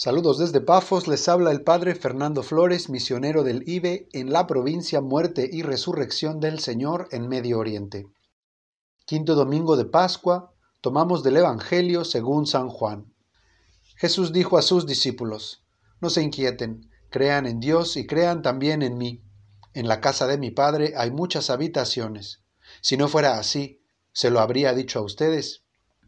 Saludos desde Pafos, les habla el Padre Fernando Flores, misionero del IBE en la provincia Muerte y Resurrección del Señor en Medio Oriente. Quinto domingo de Pascua, tomamos del Evangelio según San Juan. Jesús dijo a sus discípulos: No se inquieten, crean en Dios y crean también en mí. En la casa de mi Padre hay muchas habitaciones. Si no fuera así, se lo habría dicho a ustedes.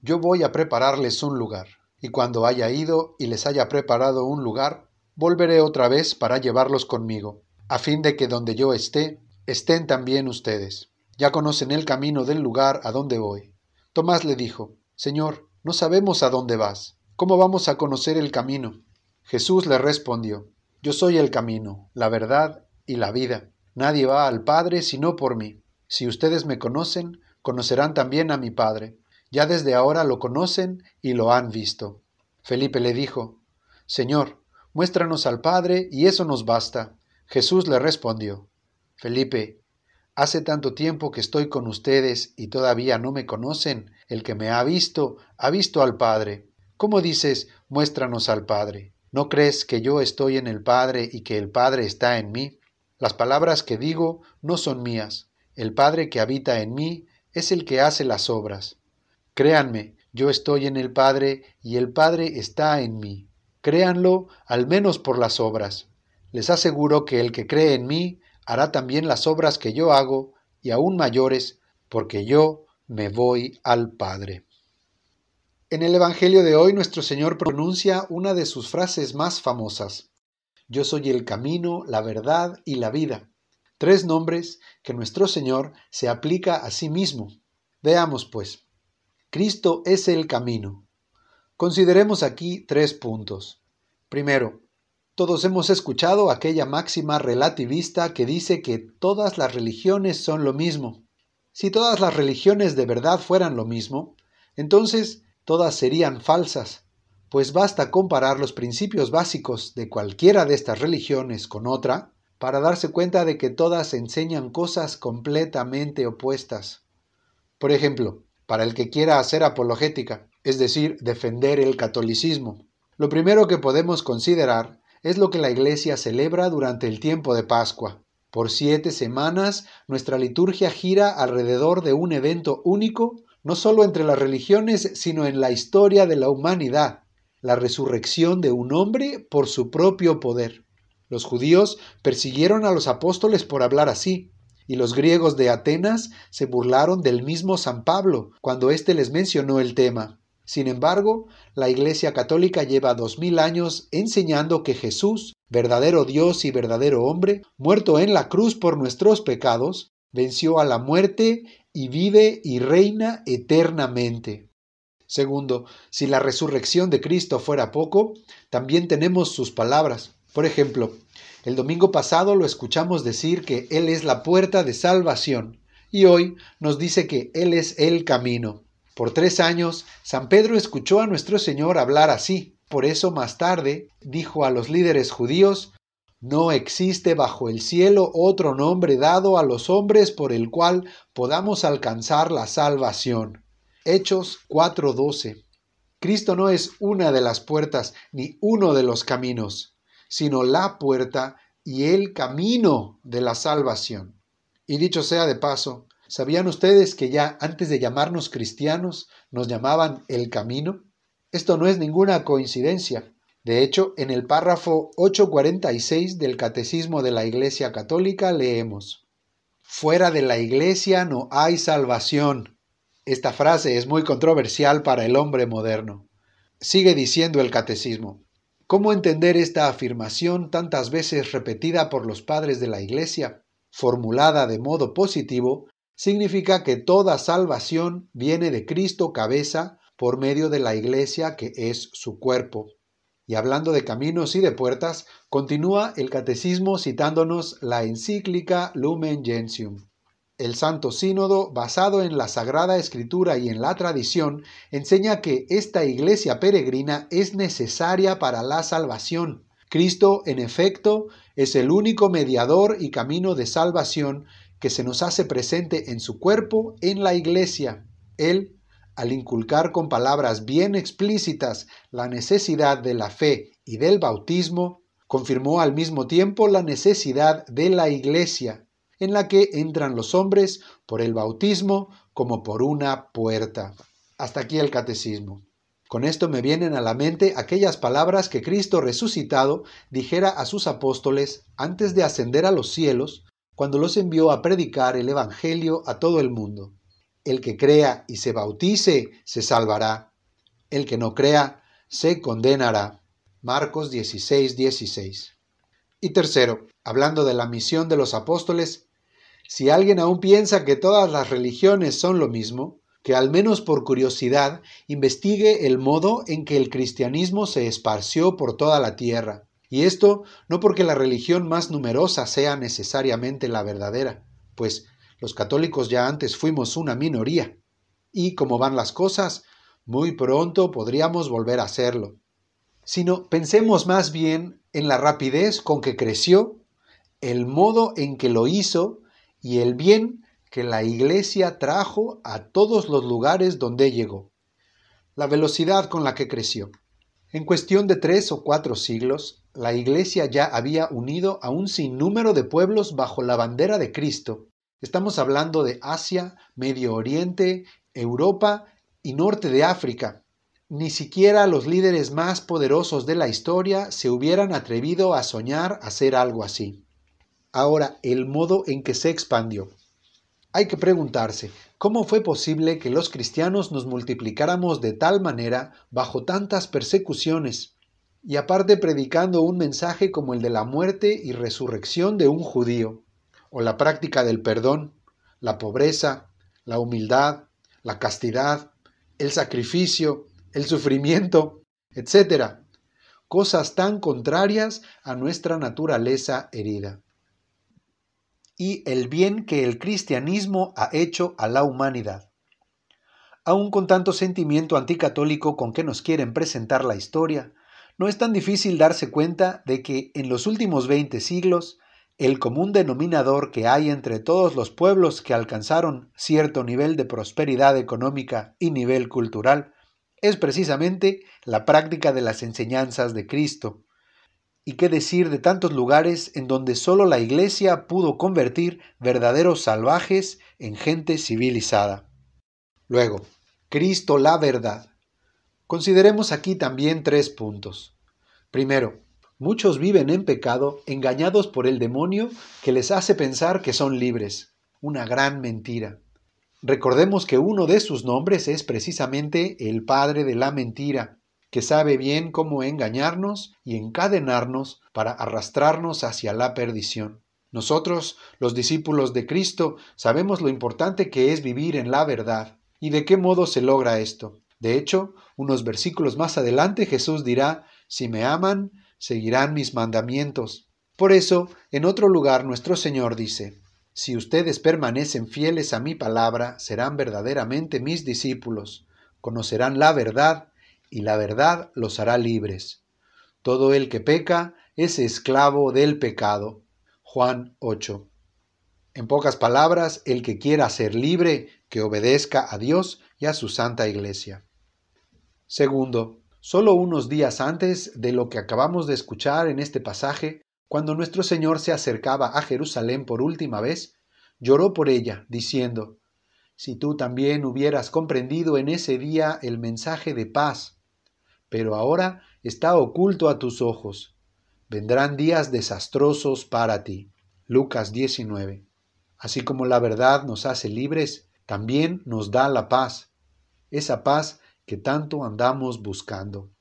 Yo voy a prepararles un lugar. Y cuando haya ido y les haya preparado un lugar, volveré otra vez para llevarlos conmigo, a fin de que donde yo esté, estén también ustedes. Ya conocen el camino del lugar a donde voy. Tomás le dijo: Señor, no sabemos a dónde vas. ¿Cómo vamos a conocer el camino? Jesús le respondió: Yo soy el camino, la verdad y la vida. Nadie va al Padre sino por mí. Si ustedes me conocen, conocerán también a mi Padre. Ya desde ahora lo conocen y lo han visto. Felipe le dijo: Señor, muéstranos al Padre y eso nos basta. Jesús le respondió: Felipe, hace tanto tiempo que estoy con ustedes y todavía no me conocen. El que me ha visto al Padre. ¿Cómo dices, muéstranos al Padre? ¿No crees que yo estoy en el Padre y que el Padre está en mí? Las palabras que digo no son mías. El Padre que habita en mí es el que hace las obras. Créanme, yo estoy en el Padre y el Padre está en mí. Créanlo, al menos por las obras. Les aseguro que el que cree en mí hará también las obras que yo hago, y aún mayores, porque yo me voy al Padre. En el Evangelio de hoy nuestro Señor pronuncia una de sus frases más famosas: Yo soy el camino, la verdad y la vida. 3 nombres que nuestro Señor se aplica a sí mismo. Veamos pues. Cristo es el camino. Consideremos aquí 3 puntos. Primero, todos hemos escuchado aquella máxima relativista que dice que todas las religiones son lo mismo. Si todas las religiones de verdad fueran lo mismo, entonces todas serían falsas, pues basta comparar los principios básicos de cualquiera de estas religiones con otra para darse cuenta de que todas enseñan cosas completamente opuestas. Por ejemplo, para el que quiera hacer apologética, es decir, defender el catolicismo, lo primero que podemos considerar es lo que la Iglesia celebra durante el tiempo de Pascua. Por 7 semanas, nuestra liturgia gira alrededor de un evento único, no solo entre las religiones, sino en la historia de la humanidad: la resurrección de un hombre por su propio poder. Los judíos persiguieron a los apóstoles por hablar así, y los griegos de Atenas se burlaron del mismo San Pablo cuando éste les mencionó el tema. Sin embargo, la Iglesia Católica lleva 2000 años enseñando que Jesús, verdadero Dios y verdadero hombre, muerto en la cruz por nuestros pecados, venció a la muerte y vive y reina eternamente. Segundo, si la resurrección de Cristo fuera poco, también tenemos sus palabras. Por ejemplo, el domingo pasado lo escuchamos decir que Él es la puerta de salvación, y hoy nos dice que Él es el camino. Por 3 años, San Pedro escuchó a nuestro Señor hablar así. Por eso más tarde dijo a los líderes judíos: No existe bajo el cielo otro nombre dado a los hombres por el cual podamos alcanzar la salvación. Hechos 4:12. Cristo no es una de las puertas ni uno de los caminos, sino la puerta y el camino de la salvación. Y dicho sea de paso, ¿sabían ustedes que ya antes de llamarnos cristianos nos llamaban el camino? Esto no es ninguna coincidencia. De hecho, en el párrafo 846 del Catecismo de la Iglesia Católica leemos: Fuera de la Iglesia no hay salvación. Esta frase es muy controversial para el hombre moderno. Sigue diciendo el Catecismo: ¿Cómo entender esta afirmación tantas veces repetida por los padres de la Iglesia? Formulada de modo positivo, significa que toda salvación viene de Cristo cabeza por medio de la Iglesia, que es su cuerpo. Y hablando de caminos y de puertas, continúa el Catecismo citándonos la encíclica Lumen Gentium. El Santo Sínodo, basado en la Sagrada Escritura y en la tradición, enseña que esta iglesia peregrina es necesaria para la salvación. Cristo, en efecto, es el único mediador y camino de salvación que se nos hace presente en su cuerpo, en la iglesia. Él, al inculcar con palabras bien explícitas la necesidad de la fe y del bautismo, confirmó al mismo tiempo la necesidad de la Iglesia, en la que entran los hombres por el bautismo como por una puerta. Hasta aquí el catecismo. Con esto me vienen a la mente aquellas palabras que Cristo resucitado dijera a sus apóstoles antes de ascender a los cielos, cuando los envió a predicar el Evangelio a todo el mundo. El que crea y se bautice se salvará. El que no crea se condenará. Marcos 16:16. Y tercero, hablando de la misión de los apóstoles, si alguien aún piensa que todas las religiones son lo mismo, que al menos por curiosidad investigue el modo en que el cristianismo se esparció por toda la tierra. Y esto no porque la religión más numerosa sea necesariamente la verdadera, pues los católicos ya antes fuimos una minoría. Y como van las cosas, muy pronto podríamos volver a serlo. Sino pensemos más bien en la rapidez con que creció, el modo en que lo hizo y el bien que la Iglesia trajo a todos los lugares donde llegó. La velocidad con la que creció. En cuestión de 3 o 4 siglos, la Iglesia ya había unido a un sinnúmero de pueblos bajo la bandera de Cristo. Estamos hablando de Asia, Medio Oriente, Europa y norte de África. Ni siquiera los líderes más poderosos de la historia se hubieran atrevido a soñar hacer algo así. Ahora, el modo en que se expandió. Hay que preguntarse, ¿cómo fue posible que los cristianos nos multiplicáramos de tal manera bajo tantas persecuciones? Y aparte predicando un mensaje como el de la muerte y resurrección de un judío, o la práctica del perdón, la pobreza, la humildad, la castidad, el sacrificio, el sufrimiento, etc. Cosas tan contrarias a nuestra naturaleza herida. Y el bien que el cristianismo ha hecho a la humanidad. Aún con tanto sentimiento anticatólico con que nos quieren presentar la historia, no es tan difícil darse cuenta de que en los últimos 20 siglos, el común denominador que hay entre todos los pueblos que alcanzaron cierto nivel de prosperidad económica y nivel cultural es precisamente la práctica de las enseñanzas de Cristo. ¿Y qué decir de tantos lugares en donde solo la Iglesia pudo convertir verdaderos salvajes en gente civilizada? Luego, Cristo la verdad. Consideremos aquí también 3 puntos. Primero, muchos viven en pecado engañados por el demonio que les hace pensar que son libres. Una gran mentira. Recordemos que uno de sus nombres es precisamente el padre de la mentira, que sabe bien cómo engañarnos y encadenarnos para arrastrarnos hacia la perdición. Nosotros, los discípulos de Cristo, sabemos lo importante que es vivir en la verdad. ¿Y de qué modo se logra esto? De hecho, unos versículos más adelante Jesús dirá, si me aman, seguirán mis mandamientos. Por eso, en otro lugar nuestro Señor dice, si ustedes permanecen fieles a mi palabra, serán verdaderamente mis discípulos, conocerán la verdad, y la verdad los hará libres. Todo el que peca es esclavo del pecado. Juan 8. En pocas palabras, el que quiera ser libre, que obedezca a Dios y a su Santa Iglesia. Segundo, solo unos días antes de lo que acabamos de escuchar en este pasaje, cuando nuestro Señor se acercaba a Jerusalén por última vez, lloró por ella, diciendo, si tú también hubieras comprendido en ese día el mensaje de paz, pero ahora está oculto a tus ojos. Vendrán días desastrosos para ti. Lucas 19. Así como la verdad nos hace libres, también nos da la paz. Esa paz que tanto andamos buscando.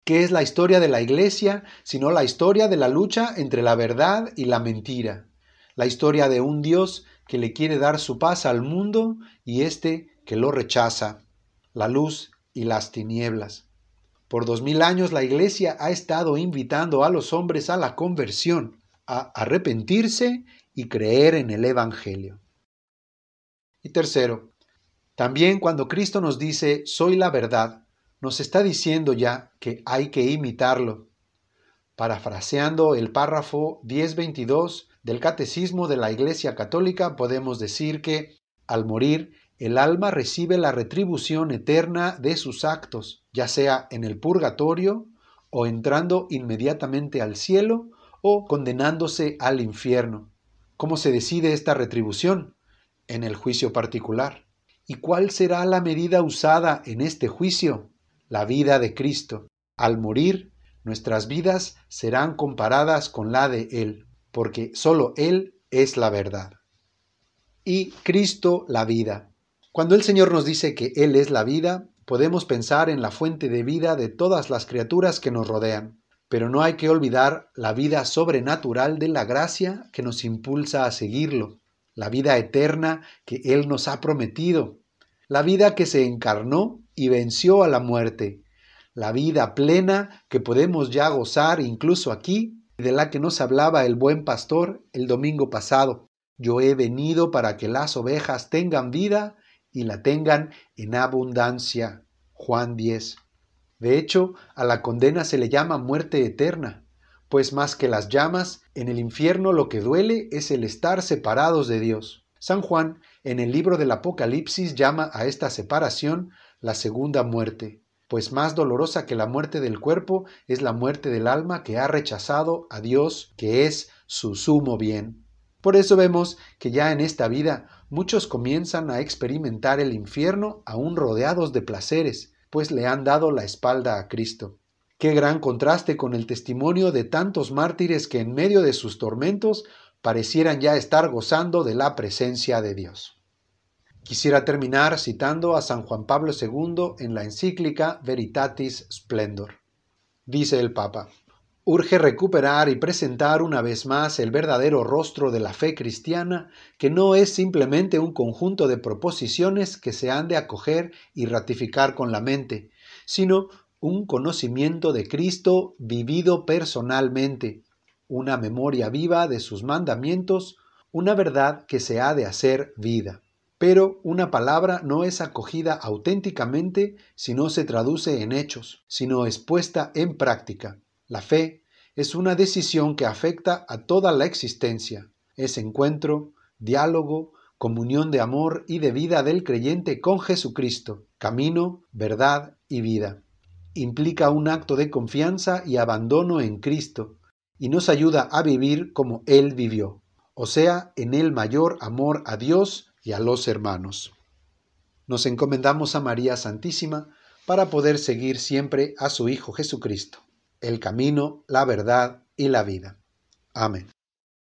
¿Qué es la historia de la Iglesia sino la historia de la lucha entre la verdad y la mentira? La historia de un Dios que le quiere dar su paz al mundo y éste que lo rechaza, la luz y las tinieblas. Por 2000 años la Iglesia ha estado invitando a los hombres a la conversión, a arrepentirse y creer en el Evangelio. Y tercero, también cuando Cristo nos dice, soy la verdad, nos está diciendo ya que hay que imitarlo. Parafraseando el párrafo 1022 del Catecismo de la Iglesia Católica, podemos decir que, al morir, el alma recibe la retribución eterna de sus actos, ya sea en el purgatorio, o entrando inmediatamente al cielo, o condenándose al infierno. ¿Cómo se decide esta retribución? En el juicio particular. ¿Y cuál será la medida usada en este juicio? La vida de Cristo. Al morir, nuestras vidas serán comparadas con la de Él, porque solo Él es la verdad. Y Cristo la vida. Cuando el Señor nos dice que Él es la vida, podemos pensar en la fuente de vida de todas las criaturas que nos rodean. Pero no hay que olvidar la vida sobrenatural de la gracia que nos impulsa a seguirlo, la vida eterna que Él nos ha prometido, la vida que se encarnó y venció a la muerte, la vida plena que podemos ya gozar incluso aquí, de la que nos hablaba el buen pastor el domingo pasado. Yo he venido para que las ovejas tengan vida y la tengan en abundancia. Juan 10. De hecho, a la condena se le llama muerte eterna, pues más que las llamas, en el infierno lo que duele es el estar separados de Dios. San Juan, en el libro del Apocalipsis, llama a esta separación la segunda muerte, pues más dolorosa que la muerte del cuerpo es la muerte del alma que ha rechazado a Dios, que es su sumo bien. Por eso vemos que ya en esta vida muchos comienzan a experimentar el infierno aún rodeados de placeres, pues le han dado la espalda a Cristo. Qué gran contraste con el testimonio de tantos mártires que en medio de sus tormentos parecieran ya estar gozando de la presencia de Dios. Quisiera terminar citando a San Juan Pablo II en la encíclica Veritatis Splendor. Dice el Papa: urge recuperar y presentar una vez más el verdadero rostro de la fe cristiana, que no es simplemente un conjunto de proposiciones que se han de acoger y ratificar con la mente, sino un conocimiento de Cristo vivido personalmente, una memoria viva de sus mandamientos, una verdad que se ha de hacer vida. Pero una palabra no es acogida auténticamente si no se traduce en hechos, sino es puesta en práctica. La fe es una decisión que afecta a toda la existencia. Es encuentro, diálogo, comunión de amor y de vida del creyente con Jesucristo, camino, verdad y vida. Implica un acto de confianza y abandono en Cristo, y nos ayuda a vivir como Él vivió, o sea, en el mayor amor a Dios y a los hermanos. Nos encomendamos a María Santísima para poder seguir siempre a su Hijo Jesucristo, el camino, la verdad y la vida. Amén.